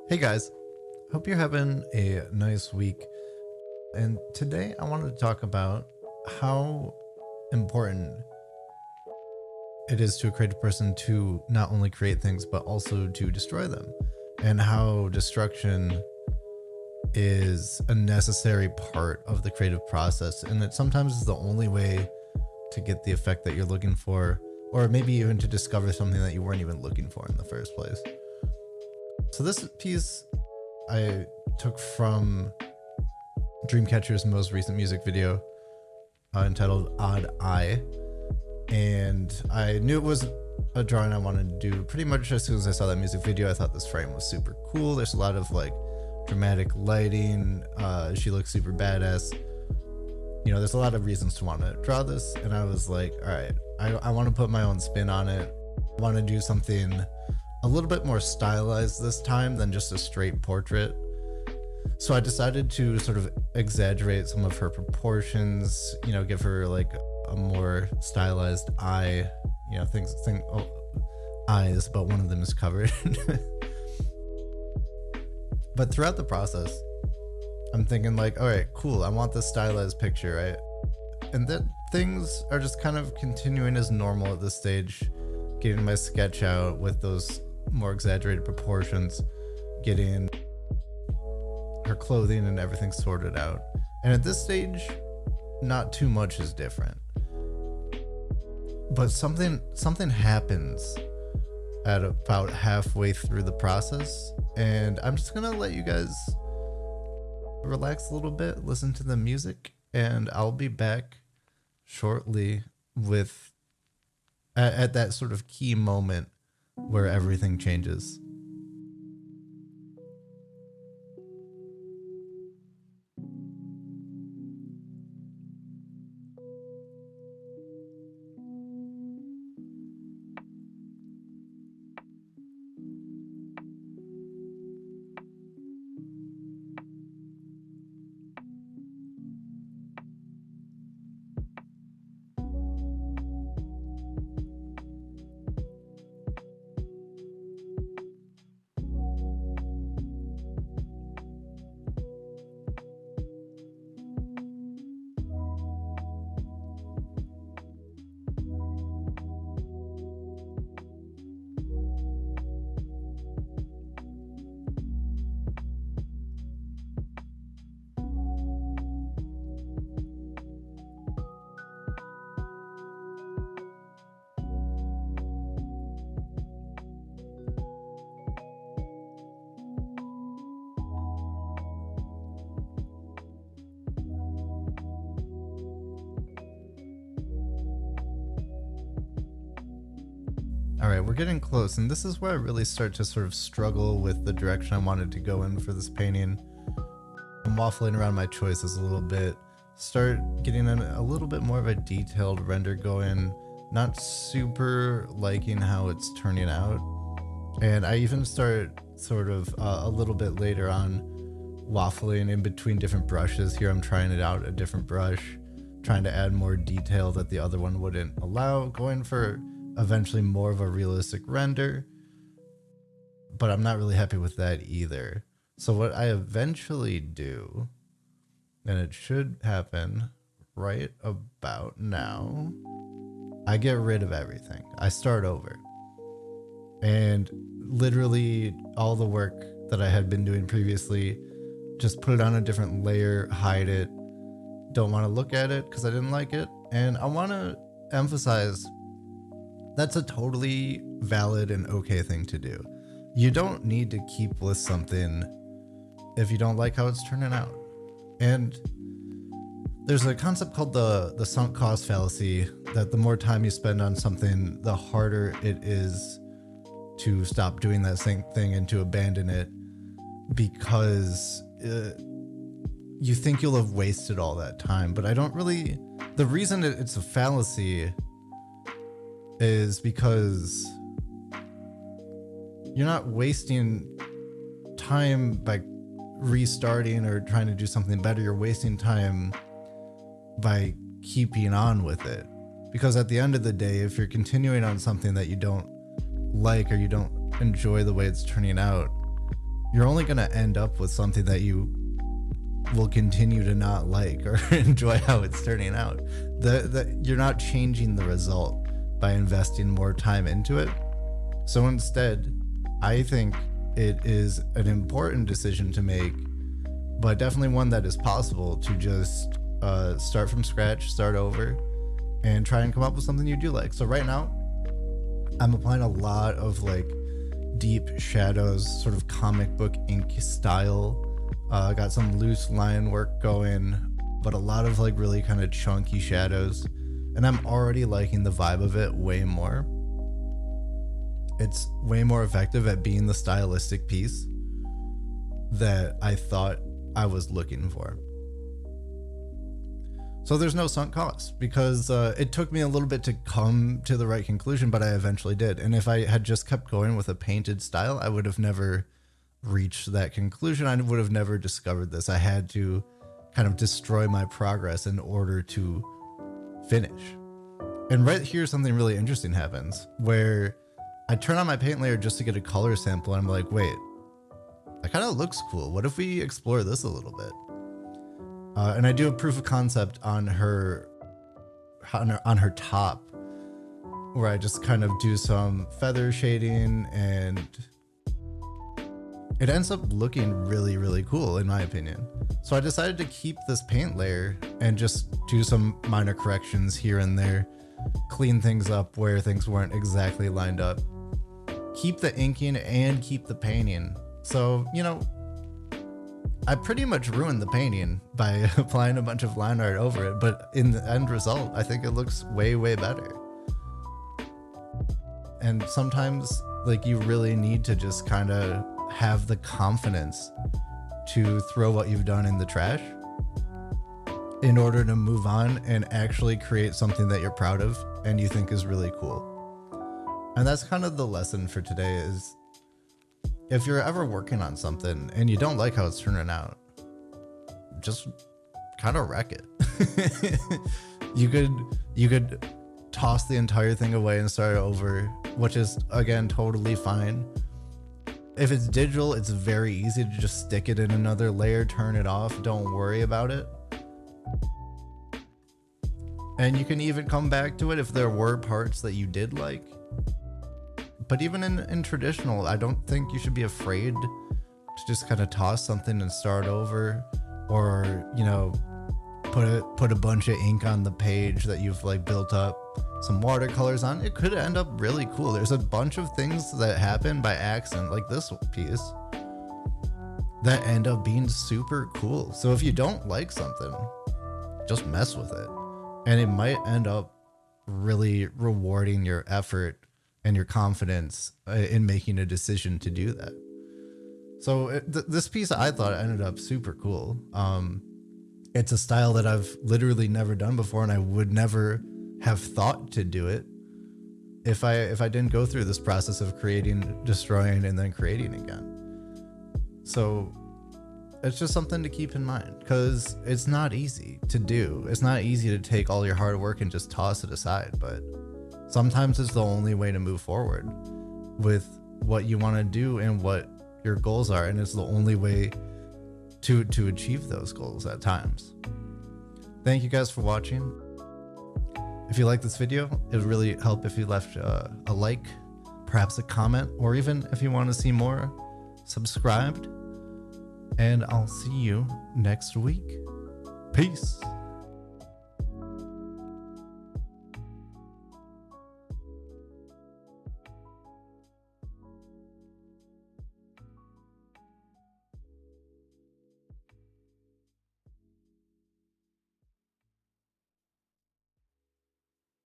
Hey guys, hope you're having a nice week. And today I wanted to talk about how important it is to a creative person to not only create things, but also to destroy them, and how destruction is a necessary part of the creative process. And it sometimes is the only way to get the effect that you're looking for, or maybe even to discover something that you weren't even looking for in the first place. So this piece I took from Dreamcatcher's most recent music video entitled Odd Eye, and I knew it was a drawing I wanted to do pretty much as soon as I saw that music video. I thought this frame was super cool. There's a lot of like dramatic lighting. She looks super badass. You know, there's a lot of reasons to want to draw this, and I was like, all right, I want to put my own spin on it. I want to do something a little bit more stylized this time than just a straight portrait. So I decided to sort of exaggerate some of her proportions, you know, give her like a more stylized eye, you know, eyes, but one of them is covered. But throughout the process, I'm thinking like, all right, cool, I want this stylized picture, right? And then things are just kind of continuing as normal at this stage, getting my sketch out with those more exaggerated proportions, getting her clothing and everything sorted out. And at this stage, not too much is different. But something happens at about halfway through the process, and I'm just gonna let you guys relax a little bit, listen to the music, and I'll be back shortly with at that sort of key moment where everything changes. All right, we're getting close, and this is where I really start to sort of struggle with the direction I wanted to go in for this painting. I'm waffling around my choices a little bit, start getting a little bit more of a detailed render going, not super liking how it's turning out. And I even start sort of a little bit later on waffling in between different brushes. Here I'm trying it out a different brush, trying to add more detail that the other one wouldn't allow, going for eventually more of a realistic render, but I'm not really happy with that either. So what I eventually do, and it should happen right about now, I get rid of everything. I start over. And literally all the work that I had been doing previously, just put it on a different layer, hide it, don't want to look at it because I didn't like it. And I want to emphasize that's a totally valid and okay thing to do. You don't need to keep with something if you don't like how it's turning out. And there's a concept called the sunk cost fallacy, that the more time you spend on something, the harder it is to stop doing that same thing and to abandon it, because you think you'll have wasted all that time. But I don't really, the reason it's a fallacy is because you're not wasting time by restarting or trying to do something better. You're wasting time by keeping on with it, because at the end of the day, if you're continuing on something that you don't like or you don't enjoy the way it's turning out, you're only going to end up with something that you will continue to not like or enjoy how it's turning out. You're not changing the result by investing more time into it. So instead, I think it is an important decision to make, but definitely one that is possible to just start from scratch, start over, and try and come up with something you do like. So right now, I'm applying a lot of like deep shadows, sort of comic book ink style. Got some loose line work going, but a lot of like really kind of chunky shadows. And I'm already liking the vibe of it way more. It's way more effective at being the stylistic piece that I thought I was looking for. So there's no sunk cost, because it took me a little bit to come to the right conclusion, but I eventually did. And if I had just kept going with a painted style, I would have never reached that conclusion. I would have never discovered this. I had to kind of destroy my progress in order to finish. And right here, something really interesting happens where I turn on my paint layer just to get a color sample. And I'm like, wait, that kind of looks cool. What if we explore this a little bit? And I do a proof of concept on her top, where I just kind of do some feather shading, and it ends up looking really, really cool in my opinion. So I decided to keep this paint layer and just do some minor corrections here and there, clean things up where things weren't exactly lined up, keep the inking and keep the painting. So, you know, I pretty much ruined the painting by applying a bunch of line art over it, but in the end result, I think it looks way, way better. And sometimes, like, you really need to just kind of have the confidence to throw what you've done in the trash in order to move on and actually create something that you're proud of and you think is really cool. And that's kind of the lesson for today is, if you're ever working on something and you don't like how it's turning out, just kind of wreck it. You could toss the entire thing away and start over, which is, again, totally fine. If it's digital, it's very easy to just stick it in another layer, turn it off, don't worry about it. And you can even come back to it if there were parts that you did like. But even in traditional, I don't think you should be afraid to just kind of toss something and start over, or, you know, put a bunch of ink on the page that you've like built up some watercolors on. It could end up really cool. There's a bunch of things that happen by accident, like this piece, that end up being super cool. So if you don't like something, just mess with it, and it might end up really rewarding your effort and your confidence in making a decision to do that. So this piece, I thought, ended up super cool. It's a style that I've literally never done before, and I would never have thought to do it if I didn't go through this process of creating, destroying, and then creating again. So it's just something to keep in mind, because it's not easy to do. It's not easy to take all your hard work and just toss it aside, but sometimes it's the only way to move forward with what you want to do and what your goals are, and it's the only way to achieve those goals at times. Thank you guys for watching. If you like this video, it would really help if you left a like, perhaps a comment, or even if you want to see more, subscribed. And I'll see you next week. Peace.